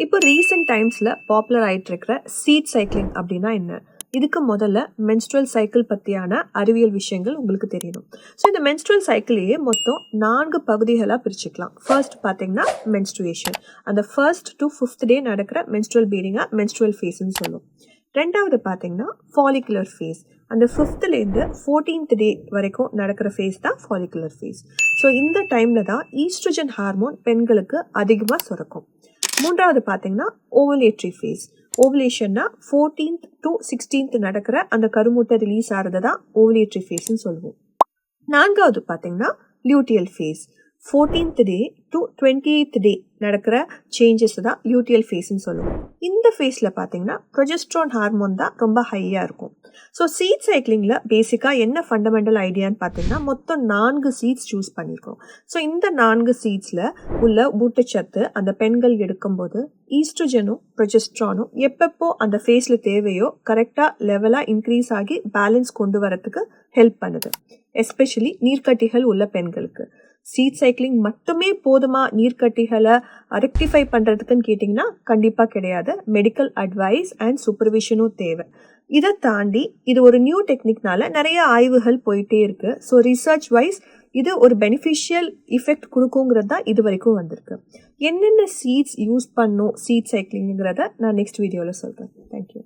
இப்போ ரீசெண்ட் டைம்ஸில் பாப்புலர் ஆகிட்டு இருக்கிற சீட் சைக்கிளிங் அப்படின்னா என்ன? இதுக்கு முதல்ல மென்ஸ்ட்ரல் சைக்கிள் பற்றியான அறிவியல் விஷயங்கள் உங்களுக்கு தெரியணும். ஸோ இந்த மென்ஸ்ட்ரல் சைக்கிளையே மொத்தம் 4 பகுதிகளாக பிரிச்சுக்கலாம். ஃபர்ஸ்ட் பார்த்தீங்கன்னா மென்ஸ்ட்ருவேஷன். அந்த ஃபர்ஸ்ட் டு 5th டே நடக்கிற மென்ஸ்ட்ரல் பீடிங்காக மென்ஸ்ட்ரல் ஃபேஸ்ன்னு சொல்லுவோம். ரெண்டாவது பார்த்தீங்கன்னா ஃபாலிகுலர் ஃபேஸ். அந்த 5th to 14th டே வரைக்கும் நடக்கிற ஃபேஸ் தான் ஃபாலிகுலர் ஃபேஸ். ஸோ இந்த டைமில் தான் ஈஸ்ட்ரோஜன் ஹார்மோன் பெண்களுக்கு அதிகமாக சுரக்கும். மூன்றாவது பார்த்தீங்கன்னா ovulatory face. ஓவலேஷன்னா 14th to 16th நடக்கிற அந்த கருமுட்டை ரிலீஸ் ஆகிறது தான் ஓவலேட்ரி ஃபேஸ்ன்னு சொல்லுவோம். நான்காவது பார்த்தீங்கன்னா luteal phase. 14th day to 28th day நடக்கிற சேஞ்சஸ் தான் லியூட்டியல் ஃபேஸ்ன்னு சொல்லுவோம். இந்த ஃபேஸில் பார்த்தீங்கன்னா ப்ரொஜெஸ்ட்ரான் ஹார்மோன் தான் ரொம்ப ஹையாக இருக்கும். ஸோ சீட் சைக்கிளிங்கில் பேசிக்காக என்ன ஃபண்டமெண்டல் ஐடியான்னு பார்த்தீங்கன்னா மொத்தம் 4 சீட்ஸ் சூஸ் பண்ணியிருக்கோம். ஸோ இந்த 4 சீட்ஸில் உள்ள ஊட்டச்சத்து அந்த பெண்கள் எடுக்கும்போது ஈஸ்ட்ரோஜனும் ப்ரொஜெஸ்ட்ரானும் எப்பப்போ அந்த ஃபேஸில் தேவையோ கரெக்டாக லெவலாக இன்க்ரீஸ் ஆகி பேலன்ஸ் கொண்டு வரத்துக்கு ஹெல்ப் பண்ணுது. எஸ்பெஷலி நீர்க்கட்டிகள் உள்ள பெண்களுக்கு. சீட் சைக்கிளிங் மட்டுமே போதுமா நீர்க்கட்டிகளை ரெக்டிஃபை பண்ணுறதுக்குன்னு கேட்டிங்கன்னா கண்டிப்பாக கிடையாது. மெடிக்கல் அட்வைஸ் அண்ட் சூப்பர்விஷனும் தேவை. இதை தாண்டி இது ஒரு நியூ டெக்னிக்னால நிறைய ஆய்வுகள் போயிட்டே இருக்குது. ஸோ ரிசர்ச் வைஸ் இது ஒரு பெனிஃபிஷியல் இஃபெக்ட் கொடுக்குங்கிறது தான் இது வரைக்கும் வந்திருக்கு. என்னென்ன சீட்ஸ் யூஸ் பண்ணும் சீட் சைக்கிளிங்கிறத நான் நெக்ஸ்ட் வீடியோவில் சொல்கிறேன். தேங்க்யூ.